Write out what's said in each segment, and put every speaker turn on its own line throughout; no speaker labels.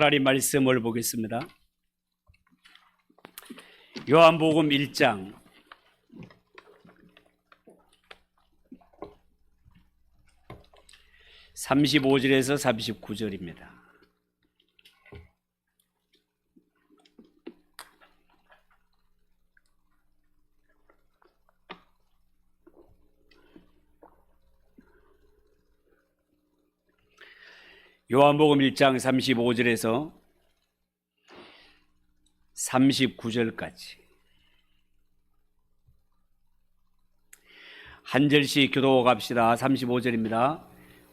하나님 말씀을 보겠습니다. 요한복음 1장 35절에서 39절입니다. 요한복음 1장 35절에서 39절까지 한 절씩 교독 갑시다. 35절입니다.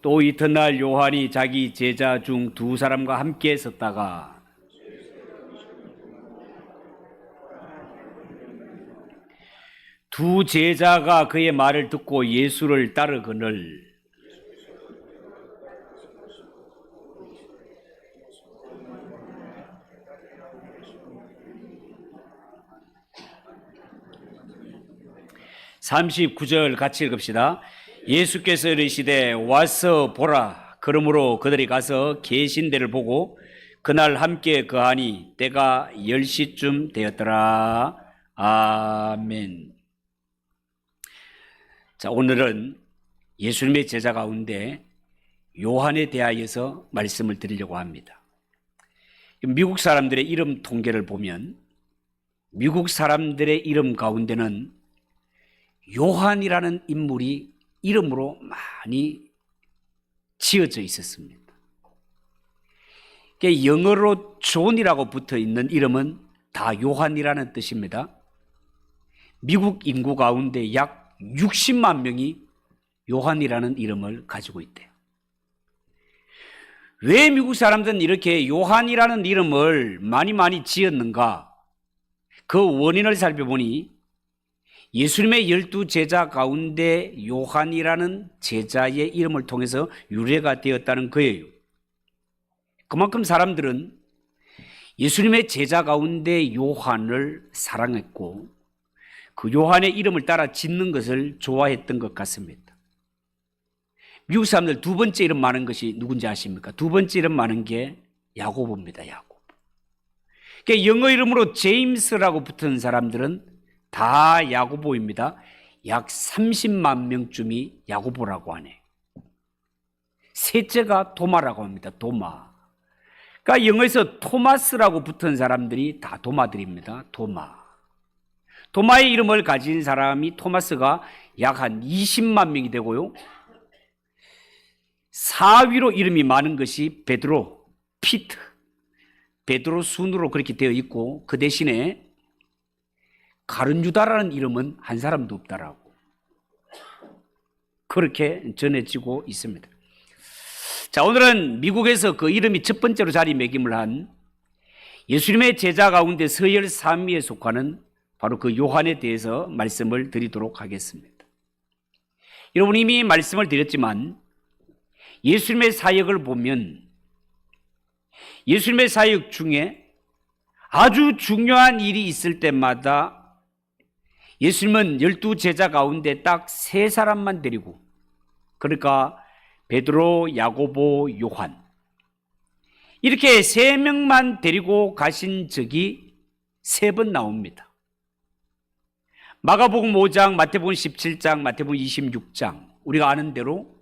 또 이튿날 요한이 자기 제자 중 두 사람과 함께 섰다가 두 제자가 그의 말을 듣고 예수를 따르거늘 (39절) 같이 읽읍시다. 예수께서 이르시되 와서 보라. 그러므로 그들이 가서 계신 데를 보고 그날 함께 거하니 때가 10시쯤 되었더라. 아멘. 자, 오늘은 예수님의 제자 가운데 요한에 대하여서 말씀을 드리려고 합니다. 미국 사람들의 이름 통계를 보면 미국 사람들의 이름 가운데는 요한이라는 인물이 이름으로 많이 지어져 있었습니다. 영어로 존이라고 붙어 있는 이름은 다 요한이라는 뜻입니다. 미국 인구 가운데 약 60만 명이 요한이라는 이름을 가지고 있대요. 왜 미국 사람들은 이렇게 요한이라는 이름을 많이 지었는가? 그 원인을 살펴보니 예수님의 12제자 가운데 요한이라는 제자의 이름을 통해서 유래가 되었다는 거예요. 그만큼 사람들은 예수님의 제자 가운데 요한을 사랑했고 그 요한의 이름을 따라 짓는 것을 좋아했던 것 같습니다. 미국 사람들 두 번째 이름 많은 것이 누군지 아십니까? 두 번째 이름 많은 게 야고보입니다. 야고보. 그러니까 영어 이름으로 제임스라고 붙은 사람들은 다 야고보입니다. 약 30만 명쯤이 야고보라고 하네. 셋째가 도마라고 합니다. 도마. 그러니까 영어에서 토마스라고 붙은 사람들이 다 도마들입니다. 도마. 도마의 이름을 가진 사람이 토마스가 약 한 20만 명이 되고요. 4위로 이름이 많은 것이 베드로, 피트, 베드로 순으로 그렇게 되어 있고 그 대신에 가룟유다라는 이름은 한 사람도 없다라고 그렇게 전해지고 있습니다. 자, 오늘은 미국에서 그 이름이 첫 번째로 자리매김을 한 예수님의 제자 가운데 서열 3위에 속하는 바로 그 요한에 대해서 말씀을 드리도록 하겠습니다. 여러분 이미 말씀을 드렸지만 예수님의 사역을 보면 예수님의 사역 중에 아주 중요한 일이 있을 때마다 예수님은 12제자 가운데 딱 3사람만 데리고, 그러니까 베드로, 야고보, 요한, 이렇게 3명만 데리고 가신 적이 3번 나옵니다. 마가복음 5장, 마태복음 17장, 마태복음 26장, 우리가 아는 대로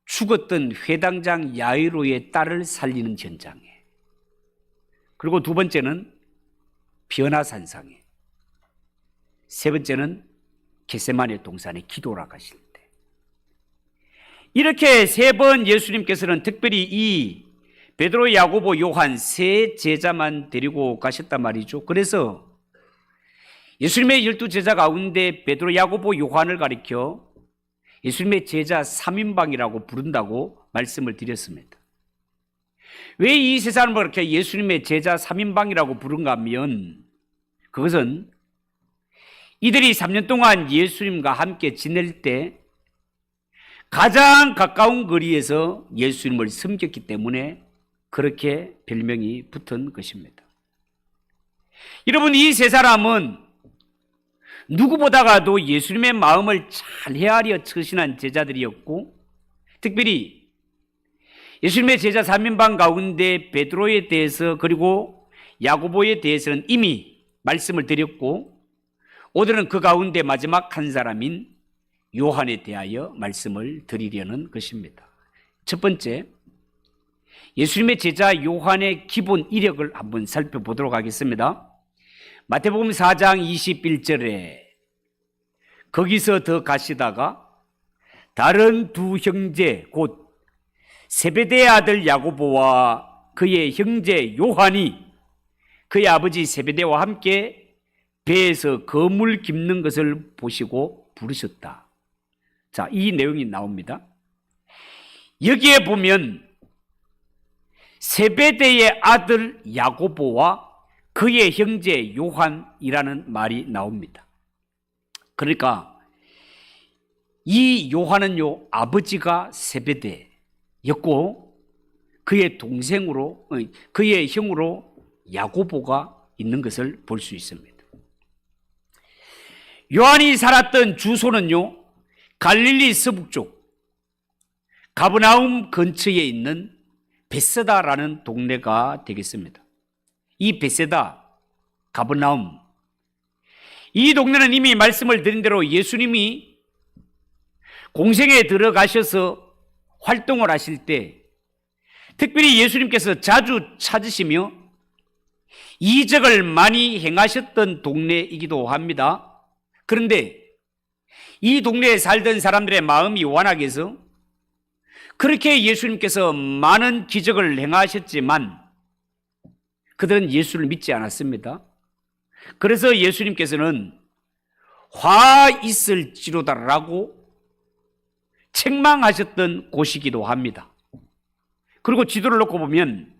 죽었던 회당장 야이로의 딸을 살리는 현장에, 그리고 두 번째는 변화산상에, 세 번째는 겟세마네 동산에 기도하러 가실 때, 이렇게 3번 예수님께서는 특별히 이 베드로, 야고보, 요한 3 제자만 데리고 가셨단 말이죠. 그래서 예수님의 12제자 가운데 베드로, 야고보, 요한을 가리켜 예수님의 제자 3인방이라고 부른다고 말씀을 드렸습니다. 왜 이 세 사람을 그렇게 예수님의 제자 3인방이라고 부른가 하면 그것은 이들이 3년 동안 예수님과 함께 지낼 때 가장 가까운 거리에서 예수님을 섬겼기 때문에 그렇게 별명이 붙은 것입니다. 여러분, 이 세 사람은 누구보다가도 예수님의 마음을 잘 헤아려 처신한 제자들이었고, 특별히 예수님의 제자 3인방 가운데 베드로에 대해서 그리고 야고보에 대해서는 이미 말씀을 드렸고, 오늘은 그 가운데 마지막 한 사람인 요한에 대하여 말씀을 드리려는 것입니다. 첫 번째, 예수님의 제자 요한의 기본 이력을 한번 살펴보도록 하겠습니다. 마태복음 4장 21절에 거기서 더 가시다가 다른 두 형제 곧 세베대의 아들 야고보와 그의 형제 요한이 그의 아버지 세베대와 함께 배에서 거물 깁는 것을 보시고 부르셨다. 자, 이 내용이 나옵니다. 여기에 보면 세베대의 아들 야고보와 그의 형제 요한이라는 말이 나옵니다. 그러니까 이 요한은요, 아버지가 세베대였고 그의 동생으로, 그의 형으로 야고보가 있는 것을 볼 수 있습니다. 요한이 살았던 주소는요, 갈릴리 서북쪽 가버나움 근처에 있는 베세다라는 동네가 되겠습니다. 이 베세다, 가버나움, 이 동네는 이미 말씀을 드린 대로 예수님이 공생에 들어가셔서 활동을 하실 때 특별히 예수님께서 자주 찾으시며 이적을 많이 행하셨던 동네이기도 합니다. 그런데 이 동네에 살던 사람들의 마음이 완악해서 그렇게 예수님께서 많은 기적을 행하셨지만 그들은 예수를 믿지 않았습니다. 그래서 예수님께서는 화 있을지로다라고 책망하셨던 곳이기도 합니다. 그리고 지도를 놓고 보면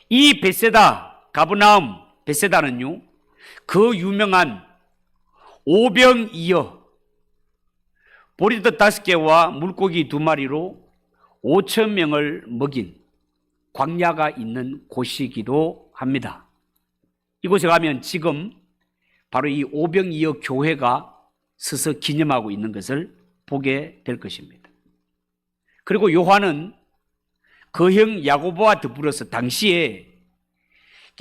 이 베세다, 가버나움, 베세다는요, 그 유명한 오병이어 보리떡 5개와 물고기 2마리로 5,000명을 먹인 광야가 있는 곳이기도 합니다. 이곳에 가면 지금 바로 이 오병이어 교회가 서서 기념하고 있는 것을 보게 될 것입니다. 그리고 요한은 그 형 야고보와 더불어서 당시에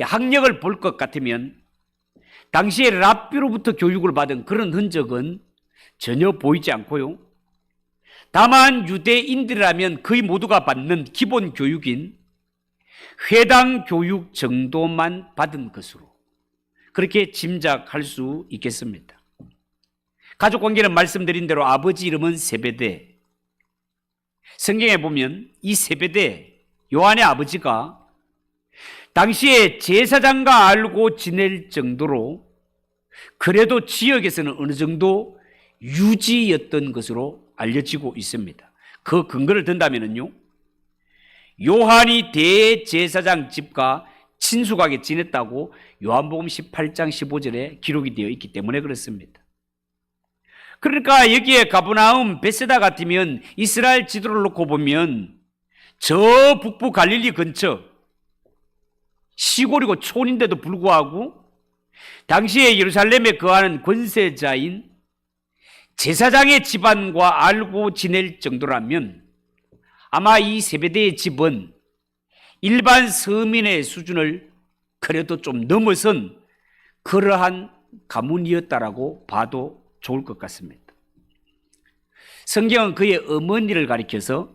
학력을 볼 것 같으면 당시에 랍비로부터 교육을 받은 그런 흔적은 전혀 보이지 않고요. 다만 유대인들이라면 거의 모두가 받는 기본 교육인 회당 교육 정도만 받은 것으로 그렇게 짐작할 수 있겠습니다. 가족관계는 말씀드린 대로 아버지 이름은 세베대. 성경에 보면 이 세베대, 요한의 아버지가 당시에 제사장과 알고 지낼 정도로 그래도 지역에서는 어느 정도 유지였던 것으로 알려지고 있습니다. 그 근거를 든다면요, 요한이 대제사장 집과 친숙하게 지냈다고 요한복음 18장 15절에 기록이 되어 있기 때문에 그렇습니다. 그러니까 여기에 가버나움, 베세다 같으면 이스라엘 지도를 놓고 보면 저 북부 갈릴리 근처 시골이고 촌인데도 불구하고 당시에 예루살렘에 거하는 권세자인 제사장의 집안과 알고 지낼 정도라면 아마 이 세베대의 집은 일반 서민의 수준을 그래도 좀 넘어선 그러한 가문이었다라고 봐도 좋을 것 같습니다. 성경은 그의 어머니를 가리켜서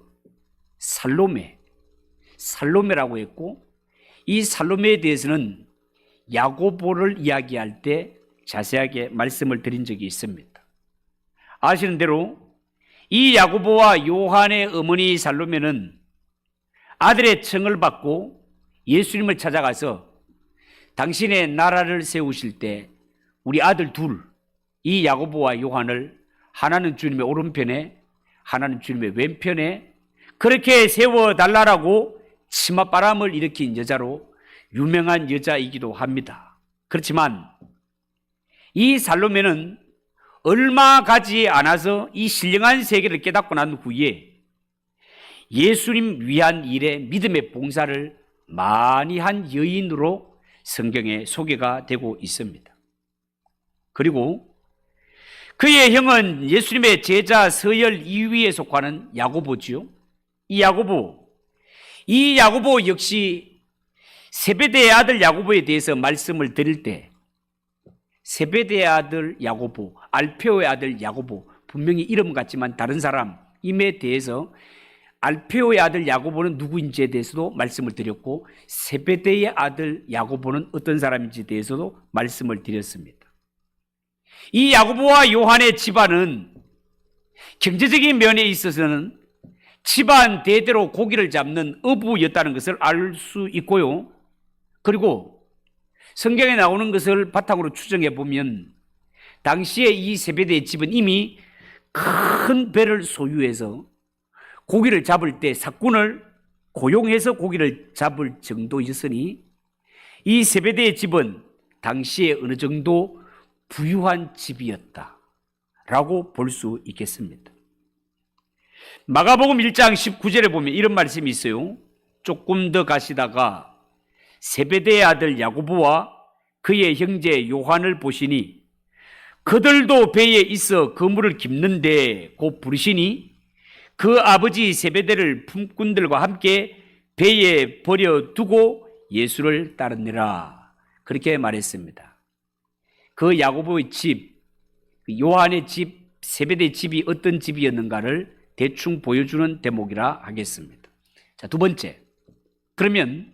살로메라고 했고, 이 살로메에 대해서는 야고보를 이야기할 때 자세하게 말씀을 드린 적이 있습니다. 아시는 대로 이 야고보와 요한의 어머니 살로메는 아들의 청을 받고 예수님을 찾아가서 당신의 나라를 세우실 때 우리 아들 둘, 이 야고보와 요한을 하나는 주님의 오른편에 하나는 주님의 왼편에 그렇게 세워달라고 치맛바람을 일으킨 여자로 유명한 여자이기도 합니다. 그렇지만 이 살로메는 얼마 가지 않아서 이 신령한 세계를 깨닫고 난 후에 예수님 위한 일에 믿음의 봉사를 많이 한 여인으로 성경에 소개가 되고 있습니다. 그리고 그의 형은 예수님의 제자 서열 2위에 속하는 야고보지요. 이 야고보, 이 야고보 역시 세베대의 아들 야고보에 대해서 말씀을 드릴 때 세베대의 아들 야고보, 알페오의 아들 야고보, 분명히 이름 같지만 다른 사람임에 대해서 알페오의 아들 야고보는 누구인지에 대해서도 말씀을 드렸고 세베대의 아들 야고보는 어떤 사람인지에 대해서도 말씀을 드렸습니다. 이 야고보와 요한의 집안은 경제적인 면에 있어서는 집안 대대로 고기를 잡는 어부였다는 것을 알 수 있고요. 그리고 성경에 나오는 것을 바탕으로 추정해 보면 당시에 이 세베대의 집은 이미 큰 배를 소유해서 고기를 잡을 때 삭군을 고용해서 고기를 잡을 정도였으니 이 세베대의 집은 당시에 어느 정도 부유한 집이었다라고 볼 수 있겠습니다. 마가복음 1장 19절에 보면 이런 말씀이 있어요. 조금 더 가시다가 세베대의 아들 야고보와 그의 형제 요한을 보시니 그들도 배에 있어 그물을 깁는데 곧 부르시니 그 아버지 세베대를 품꾼들과 함께 배에 버려두고 예수를 따르니라. 그렇게 말했습니다. 그 야고보의 집, 요한의 집, 세베대의 집이 어떤 집이었는가를 대충 보여주는 대목이라 하겠습니다. 자, 두 번째. 그러면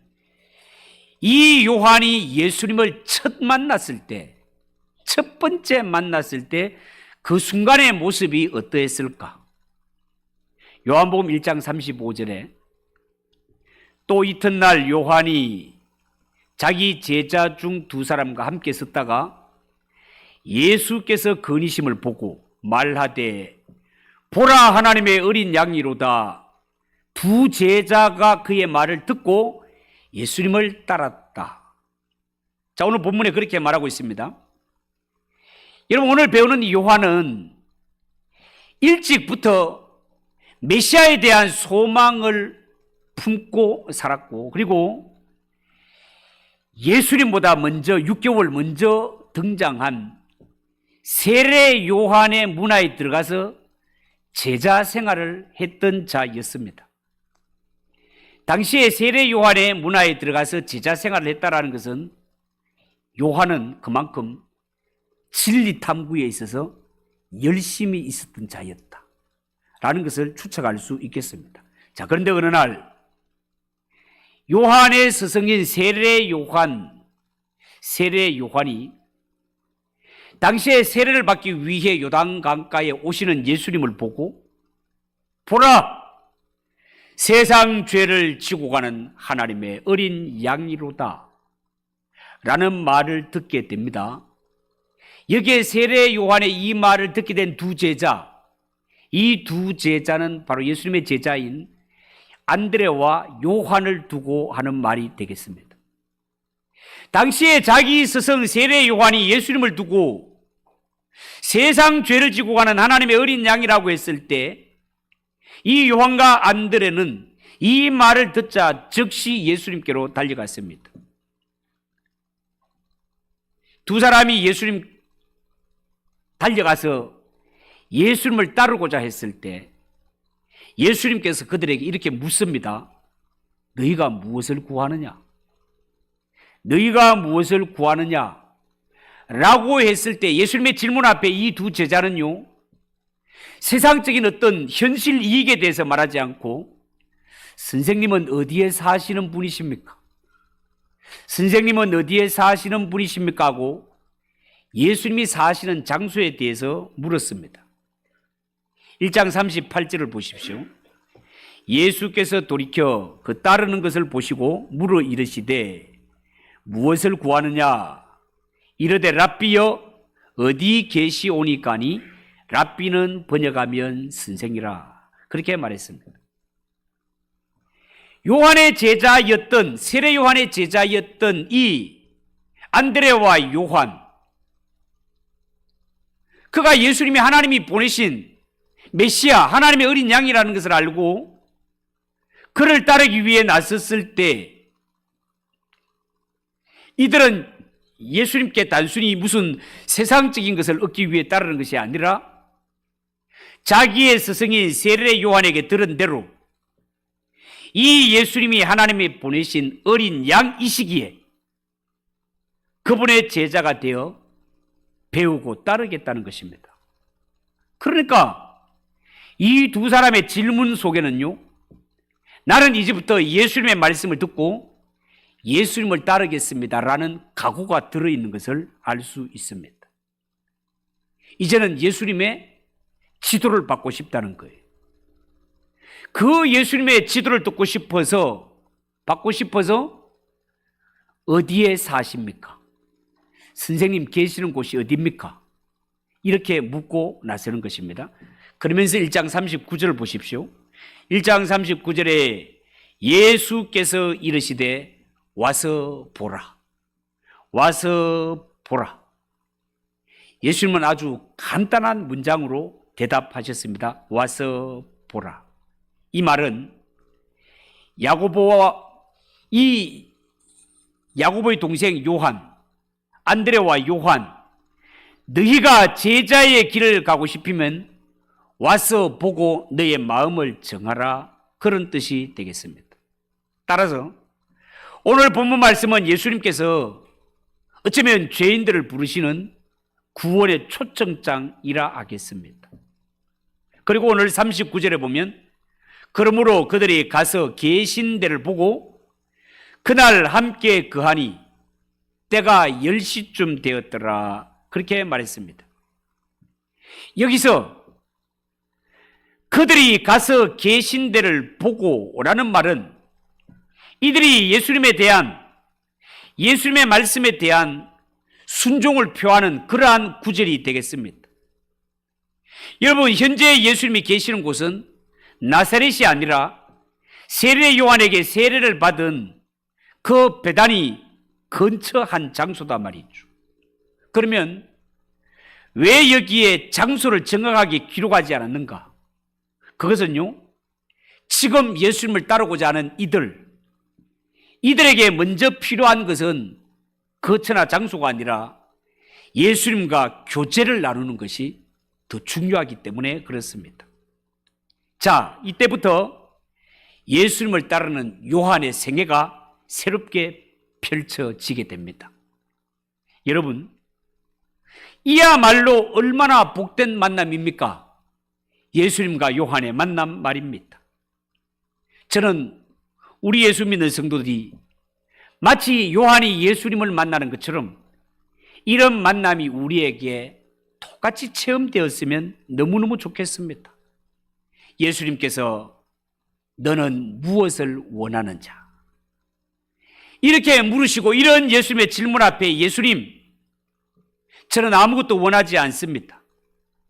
이 요한이 예수님을 첫 만났을 때, 첫 번째 만났을 때 그 순간의 모습이 어떠했을까? 요한복음 1장 35절에 또 이튿날 요한이 자기 제자 중 두 사람과 함께 섰다가 예수께서 건의심을 보고 말하되 보라 하나님의 어린 양이로다. 두 제자가 그의 말을 듣고 예수님을 따랐다. 자, 오늘 본문에 그렇게 말하고 있습니다. 여러분, 오늘 배우는 이 요한은 일찍부터 메시아에 대한 소망을 품고 살았고, 그리고 예수님보다 먼저 6개월 먼저 등장한 세례 요한의 문화에 들어가서 제자 생활을 했던 자였습니다. 당시에 세례 요한의 문화에 들어가서 제자 생활을 했다는 것은 요한은 그만큼 진리 탐구에 있어서 열심히 있었던 자였다라는 것을 추측할 수 있겠습니다. 자, 그런데 어느 날 요한의 스승인 세례 요한이 당시에 세례를 받기 위해 요단 강가에 오시는 예수님을 보고 보라! 세상 죄를 지고 가는 하나님의 어린 양이로다 라는 말을 듣게 됩니다. 여기에 세례 요한의 이 말을 듣게 된 두 제자, 이 두 제자는 바로 예수님의 제자인 안드레와 요한을 두고 하는 말이 되겠습니다. 당시에 자기 스승 세례 요한이 예수님을 두고 세상 죄를 지고 가는 하나님의 어린 양이라고 했을 때 이 요한과 안드레는 이 말을 듣자 즉시 예수님께로 달려갔습니다. 두 사람이 예수님 달려가서 예수님을 따르고자 했을 때 예수님께서 그들에게 이렇게 묻습니다. 너희가 무엇을 구하느냐? 너희가 무엇을 구하느냐? 라고 했을 때 예수님의 질문 앞에 이 두 제자는요, 세상적인 어떤 현실 이익에 대해서 말하지 않고 선생님은 어디에 사시는 분이십니까? 선생님은 어디에 사시는 분이십니까? 하고 예수님이 사시는 장소에 대해서 물었습니다. 1장 38절을 보십시오. 예수께서 돌이켜 그 따르는 것을 보시고 물어 이르시되 무엇을 구하느냐? 이르되 랍비여 어디 계시오니까니 랍비는 번역하면 선생이라. 그렇게 말했습니다. 요한의 제자였던, 세례 요한의 제자였던 이 안드레와 요한, 그가 예수님이 하나님이 보내신 메시아, 하나님의 어린 양이라는 것을 알고 그를 따르기 위해 나섰을 때 이들은 예수님께 단순히 무슨 세상적인 것을 얻기 위해 따르는 것이 아니라 자기의 스승인 세례 요한에게 들은 대로 이 예수님이 하나님이 보내신 어린 양이시기에 그분의 제자가 되어 배우고 따르겠다는 것입니다. 그러니까 이 두 사람의 질문 속에는요, 나는 이제부터 예수님의 말씀을 듣고 예수님을 따르겠습니다라는 각오가 들어있는 것을 알 수 있습니다. 이제는 예수님의 지도를 받고 싶다는 거예요. 그 예수님의 지도를 받고 싶어서 어디에 사십니까? 선생님 계시는 곳이 어디입니까? 이렇게 묻고 나서는 것입니다. 그러면서 1장 39절을 보십시오. 1장 39절에 예수께서 이르시되 와서 보라. 와서 보라. 예수님은 아주 간단한 문장으로 대답하셨습니다. 와서 보라. 이 말은 야고보의 동생 요한, 안드레와 요한, 너희가 제자의 길을 가고 싶으면 와서 보고 너의 마음을 정하라, 그런 뜻이 되겠습니다. 따라서 오늘 본문 말씀은 예수님께서 어쩌면 죄인들을 부르시는 구원의 초청장이라 하겠습니다. 그리고 오늘 39절에 보면 그러므로 그들이 가서 계신 데를 보고 그날 함께 거하니 때가 10시쯤 되었더라, 그렇게 말했습니다. 여기서 그들이 가서 계신 데를 보고 라는 말은 이들이 예수님의 말씀에 대한 순종을 표하는 그러한 구절이 되겠습니다. 여러분, 현재 예수님이 계시는 곳은 나사렛이 아니라 세례 요한에게 세례를 받은 그 베다니 근처한 장소다 말이죠. 그러면 왜 여기에 장소를 정확하게 기록하지 않았는가? 그것은요, 지금 예수님을 따르고자 하는 이들에게 먼저 필요한 것은 거처나 장소가 아니라 예수님과 교제를 나누는 것이 더 중요하기 때문에 그렇습니다. 자, 이때부터 예수님을 따르는 요한의 생애가 새롭게 펼쳐지게 됩니다. 여러분, 이야말로 얼마나 복된 만남입니까? 예수님과 요한의 만남 말입니다. 저는 우리 예수 믿는 성도들이 마치 요한이 예수님을 만나는 것처럼 이런 만남이 우리에게 똑같이 체험되었으면 너무너무 좋겠습니다. 예수님께서 너는 무엇을 원하는 자? 이렇게 물으시고 이런 예수님의 질문 앞에 예수님, 저는 아무것도 원하지 않습니다.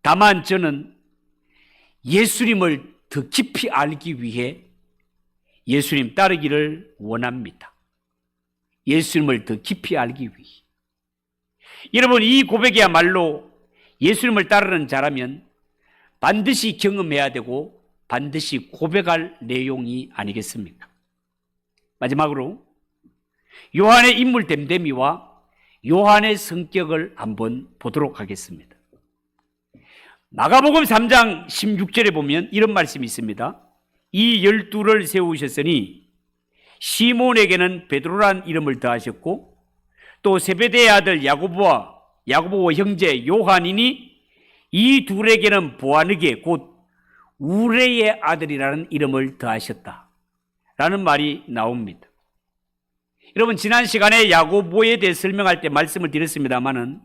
다만 저는 예수님을 더 깊이 알기 위해 예수님 따르기를 원합니다. 예수님을 더 깊이 알기 위해. 여러분, 이 고백이야말로 예수님을 따르는 자라면 반드시 경험해야 되고 반드시 고백할 내용이 아니겠습니까? 마지막으로 요한의 인물 됨됨이와 요한의 성격을 한번 보도록 하겠습니다. 마가복음 3장 16절에 보면 이런 말씀이 있습니다. 이 12를 세우셨으니 시몬에게는 베드로란 이름을 더하셨고 또 세베대의 아들 야고보와 형제 요한이니 이 둘에게는 보아느게 곧 우레의 아들이라는 이름을 더하셨다 라는 말이 나옵니다. 여러분, 지난 시간에 야고보에 대해 설명할 때 말씀을 드렸습니다마는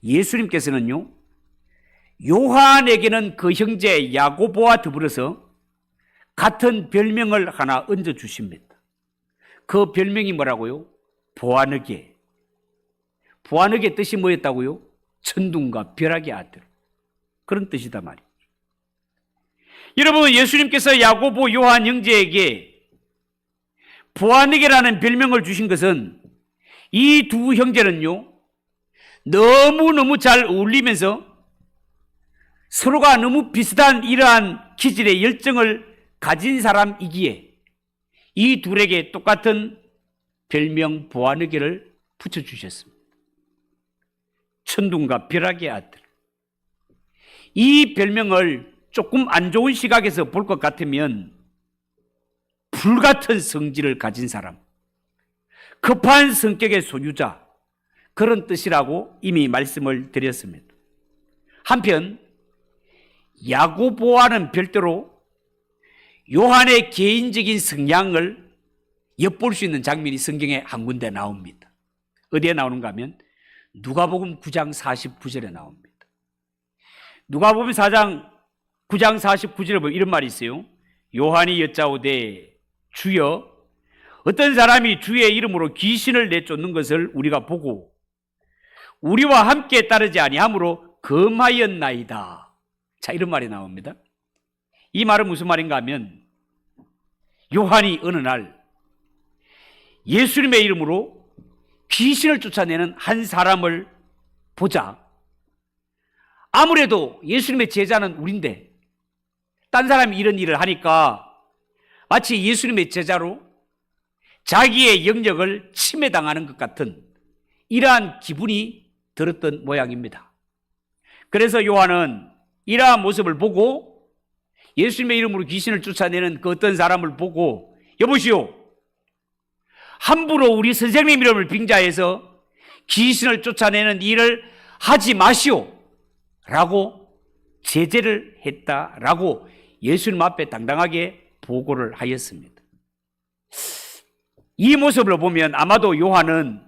예수님께서는요, 요한에게는 그 형제 야고보와 더불어서 같은 별명을 하나 얹어주십니다. 그 별명이 뭐라고요? 보아느게. 보아느게 뜻이 뭐였다고요? 천둥과 벼락의 아들. 그런 뜻이다 말이에요. 여러분, 예수님께서 야고보, 요한 형제에게 보아느게라는 별명을 주신 것은 이 두 형제는요, 너무너무 잘 어울리면서 서로가 너무 비슷한 이러한 기질의 열정을 가진 사람이기에 이 둘에게 똑같은 별명 보아느게를 붙여주셨습니다. 천둥과 벼락의 아들. 이 별명을 조금 안 좋은 시각에서 볼 것 같으면 불같은 성질을 가진 사람, 급한 성격의 소유자, 그런 뜻이라고 이미 말씀을 드렸습니다. 한편 야고보와는 별도로 요한의 개인적인 성향을 엿볼 수 있는 장면이 성경에 한 군데 나옵니다. 어디에 나오는가 하면 누가복음 9장 49절에 나옵니다. 누가복음 4장 9장 49절에 보면 이런 말이 있어요. 요한이 여짜오되 주여, 어떤 사람이 주의 이름으로 귀신을 내쫓는 것을 우리가 보고 우리와 함께 따르지 아니하므로 금하였나이다. 자, 이런 말이 나옵니다. 이 말은 무슨 말인가 하면 요한이 어느 날 예수님의 이름으로 귀신을 쫓아내는 한 사람을 보자 아무래도 예수님의 제자는 우린데 딴 사람이 이런 일을 하니까 마치 예수님의 제자로 자기의 영역을 침해당하는 것 같은 이러한 기분이 들었던 모양입니다. 그래서 요한은 이러한 모습을 보고 예수님의 이름으로 귀신을 쫓아내는 그 어떤 사람을 보고 여보시오, 함부로 우리 선생님 이름을 빙자해서 귀신을 쫓아내는 일을 하지 마시오 라고 제재를 했다라고 예수님 앞에 당당하게 보고를 하였습니다. 이 모습을 보면 아마도 요한은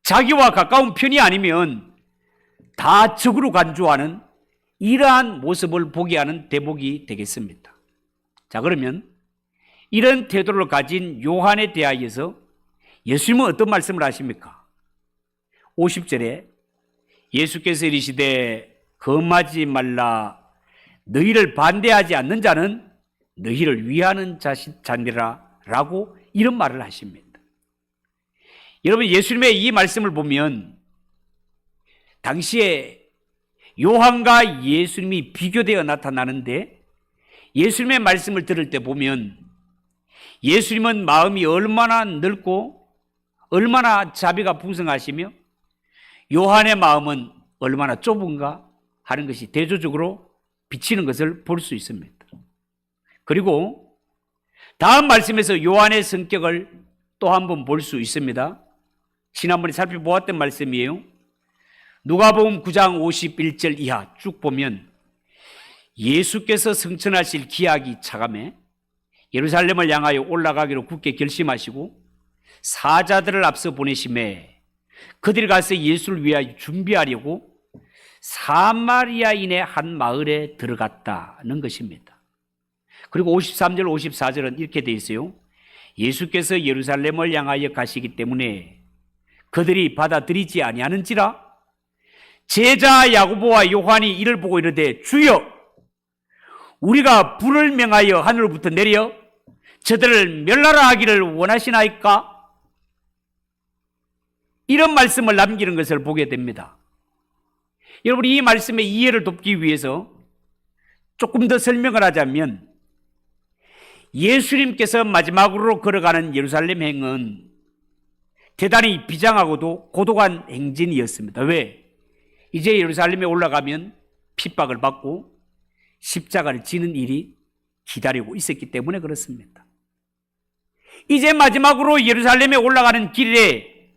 자기와 가까운 편이 아니면 다 적으로 간주하는 이러한 모습을 보게 하는 대목이 되겠습니다. 자, 그러면 이런 태도를 가진 요한에 대하여서 예수님은 어떤 말씀을 하십니까? 50절에 예수께서 이르시되 금하지 말라, 너희를 반대하지 않는 자는 너희를 위하는 자니라 라고 이런 말을 하십니다. 여러분, 예수님의 이 말씀을 보면 당시에 요한과 예수님이 비교되어 나타나는데 예수님의 말씀을 들을 때 보면 예수님은 마음이 얼마나 넓고 얼마나 자비가 풍성하시며 요한의 마음은 얼마나 좁은가 하는 것이 대조적으로 비치는 것을 볼 수 있습니다. 그리고 다음 말씀에서 요한의 성격을 또 한 번 볼 수 있습니다. 지난번에 살펴보았던 말씀이에요. 누가복음 9장 51절 이하 쭉 보면 예수께서 승천하실 기약이 차감해 예루살렘을 향하여 올라가기로 굳게 결심하시고 사자들을 앞서 보내심에 그들이 가서 예수를 위하여 준비하려고 사마리아인의 한 마을에 들어갔다는 것입니다. 그리고 53절 54절은 이렇게 되어 있어요. 예수께서 예루살렘을 향하여 가시기 때문에 그들이 받아들이지 아니하는지라 제자 야고보와 요한이 이를 보고 이르되 주여, 우리가 불을 명하여 하늘로부터 내려 저들을 멸하라 하기를 원하시나이까? 이런 말씀을 남기는 것을 보게 됩니다. 여러분, 이 말씀의 이해를 돕기 위해서 조금 더 설명을 하자면 예수님께서 마지막으로 걸어가는 예루살렘 행은 대단히 비장하고도 고독한 행진이었습니다. 왜? 이제 예루살렘에 올라가면 핍박을 받고 십자가를 지는 일이 기다리고 있었기 때문에 그렇습니다. 이제 마지막으로 예루살렘에 올라가는 길에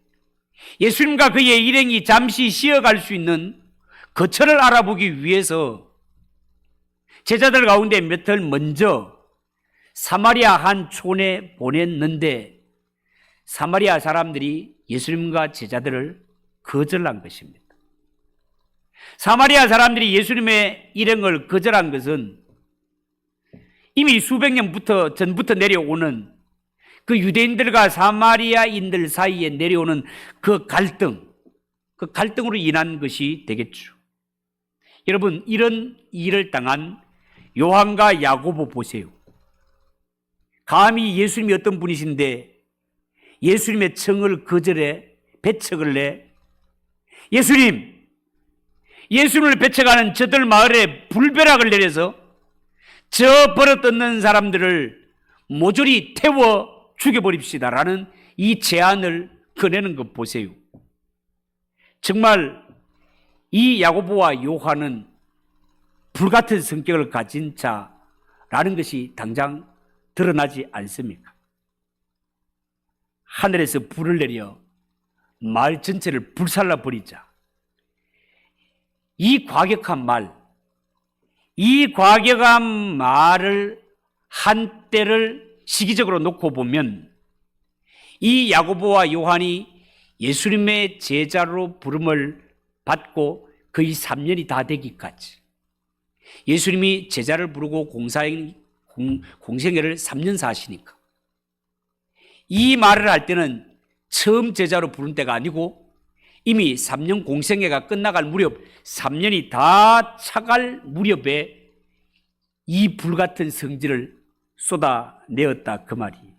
예수님과 그의 일행이 잠시 쉬어갈 수 있는 거처를 알아보기 위해서 제자들 가운데 몇을 먼저 사마리아 한 촌에 보냈는데 사마리아 사람들이 예수님과 제자들을 거절한 것입니다. 사마리아 사람들이 예수님의 일행을 거절한 것은 이미 수백 년 전부터 내려오는 그 유대인들과 사마리아인들 사이에 내려오는 그 갈등으로 인한 것이 되겠죠. 여러분, 이런 일을 당한 요한과 야고보 보세요. 감히 예수님이 어떤 분이신데 예수님의 청을 거절해 배척을 내 예수님을 배척하는 저들 마을에 불벼락을 내려서 저 버릇없는 사람들을 모조리 태워 죽여버립시다라는 이 제안을 꺼내는 것 보세요. 정말 이 야고보와 요한은 불같은 성격을 가진 자라는 것이 당장 드러나지 않습니까? 하늘에서 불을 내려 마을 전체를 불살라 버리자. 이 과격한 말을 한때를 시기적으로 놓고 보면 이 야고보와 요한이 예수님의 제자로 부름을 받고 거의 3년이 다 되기까지 예수님이 제자를 부르고 공생애를 3년 사시니까 이 말을 할 때는 처음 제자로 부른 때가 아니고 이미 3년 공생애가 끝나갈 무렵 3년이 다 차갈 무렵에 이 불같은 성질을 쏟아내었다 그 말이에요.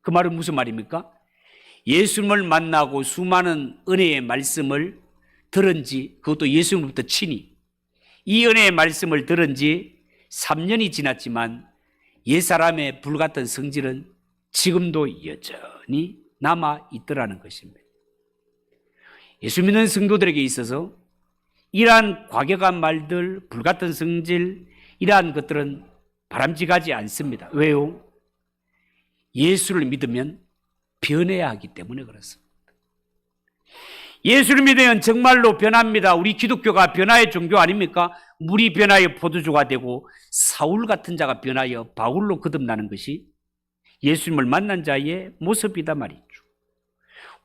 그 말은 무슨 말입니까? 예수님을 만나고 수많은 은혜의 말씀을 들은 지 그것도 예수님부터 친히 이 은혜의 말씀을 들은 지 3년이 지났지만 옛사람의 불같은 성질은 지금도 여전히 남아있더라는 것입니다. 예수 믿는 성도들에게 있어서 이러한 과격한 말들, 불같은 성질, 이러한 것들은 바람직하지 않습니다. 왜요? 예수를 믿으면 변해야 하기 때문에 그렇습니다. 예수를 믿으면 정말로 변합니다. 우리 기독교가 변화의 종교 아닙니까? 물이 변하여 포도주가 되고 사울 같은 자가 변하여 바울로 거듭나는 것이 예수님을 만난 자의 모습이다 말이죠.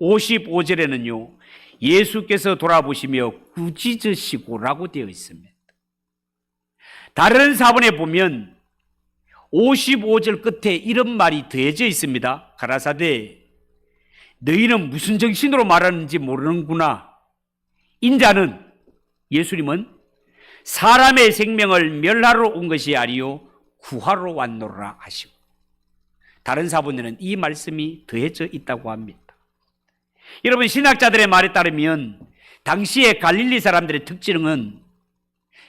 55절에는요. 예수께서 돌아보시며 꾸짖으시고라고 되어 있습니다. 다른 사본에 보면 55절 끝에 이런 말이 더해져 있습니다. 가라사대 너희는 무슨 정신으로 말하는지 모르는구나. 인자는 예수님은 사람의 생명을 멸하러 온 것이 아니요 구하러 왔노라 하시고 다른 사본에는 이 말씀이 더해져 있다고 합니다. 여러분 신학자들의 말에 따르면 당시의 갈릴리 사람들의 특징은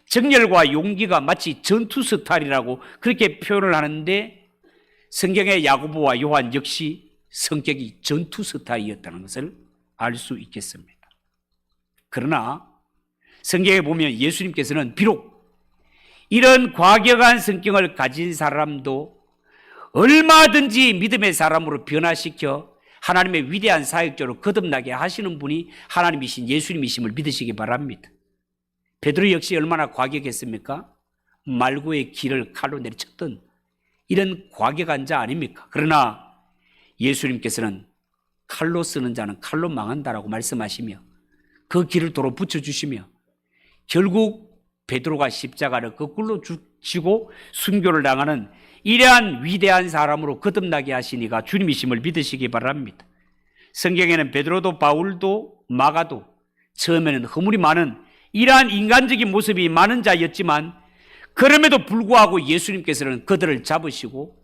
정열과 용기가 마치 전투 스타일이라고 그렇게 표현을 하는데 성경의 야고보와 요한 역시 성격이 전투 스타일이었다는 것을 알 수 있겠습니다. 그러나 성경에 보면 예수님께서는 비록 이런 과격한 성격을 가진 사람도 얼마든지 믿음의 사람으로 변화시켜 하나님의 위대한 사역자로 거듭나게 하시는 분이 하나님이신 예수님이심을 믿으시기 바랍니다. 베드로 역시 얼마나 과격했습니까? 말고의 길을 칼로 내리쳤던 이런 과격한 자 아닙니까? 그러나 예수님께서는 칼로 쓰는 자는 칼로 망한다라고 말씀하시며 그 길을 도로 붙여주시며 결국 베드로가 십자가를 거꾸로 지고 순교를 당하는 이러한 위대한 사람으로 거듭나게 하시니가 주님이심을 믿으시기 바랍니다. 성경에는 베드로도 바울도 마가도 처음에는 허물이 많은 이러한 인간적인 모습이 많은 자였지만 그럼에도 불구하고 예수님께서는 그들을 잡으시고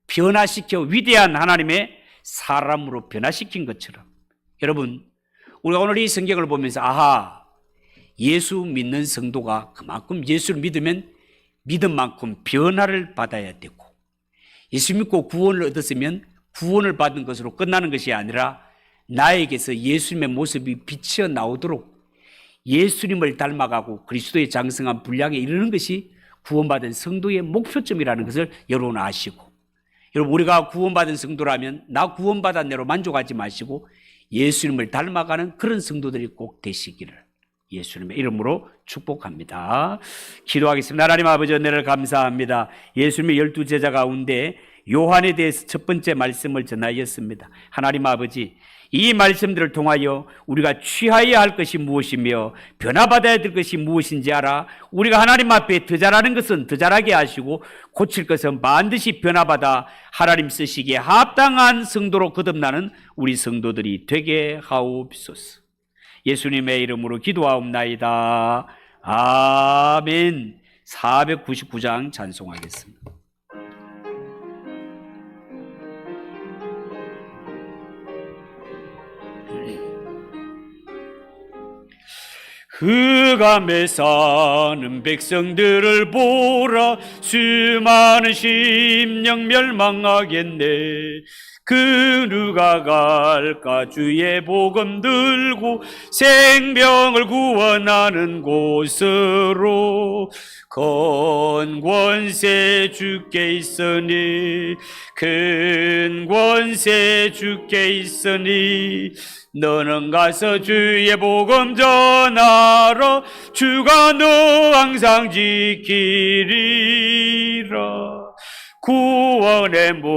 변화시켜 위대한 하나님의 사람으로 변화시킨 것처럼 여러분 우리가 오늘 이 성경을 보면서 아하 예수 믿는 성도가 그만큼 예수를 믿으면 믿은 만큼 변화를 받아야 되고 예수 믿고 구원을 얻었으면 구원을 받은 것으로 끝나는 것이 아니라 나에게서 예수님의 모습이 비쳐 나오도록 예수님을 닮아가고 그리스도의 장성한 분량에 이르는 것이 구원받은 성도의 목표점이라는 것을 여러분 아시고 여러분 우리가 구원받은 성도라면 나 구원받은 대로 만족하지 마시고 예수님을 닮아가는 그런 성도들이 꼭 되시기를 예수님의 이름으로 축복합니다. 기도하겠습니다. 하나님 아버지 은혜를 감사합니다. 예수님의 12제자 가운데 요한에 대해서 첫 번째 말씀을 전하였습니다. 하나님 아버지 이 말씀들을 통하여 우리가 취하여야 할 것이 무엇이며 변화받아야 될 것이 무엇인지 알아 우리가 하나님 앞에 더 잘하는 것은 더 잘하게 하시고 고칠 것은 반드시 변화받아 하나님 쓰시기에 합당한 성도로 거듭나는 우리 성도들이 되게 하옵소서. 예수님의 이름으로 기도하옵나이다. 아멘. 499장 찬송하겠습니다. 흑암에 사는 백성들을 보라 수많은 심령 멸망하겠네 그 누가 갈까 주의 복음 들고 생명을 구원하는 곳으로 큰 권세 주께 있으니 큰 권세 주께 있으니 너는 가서 주의 복음 전하라 주가 너 항상 지키리라 구원의 문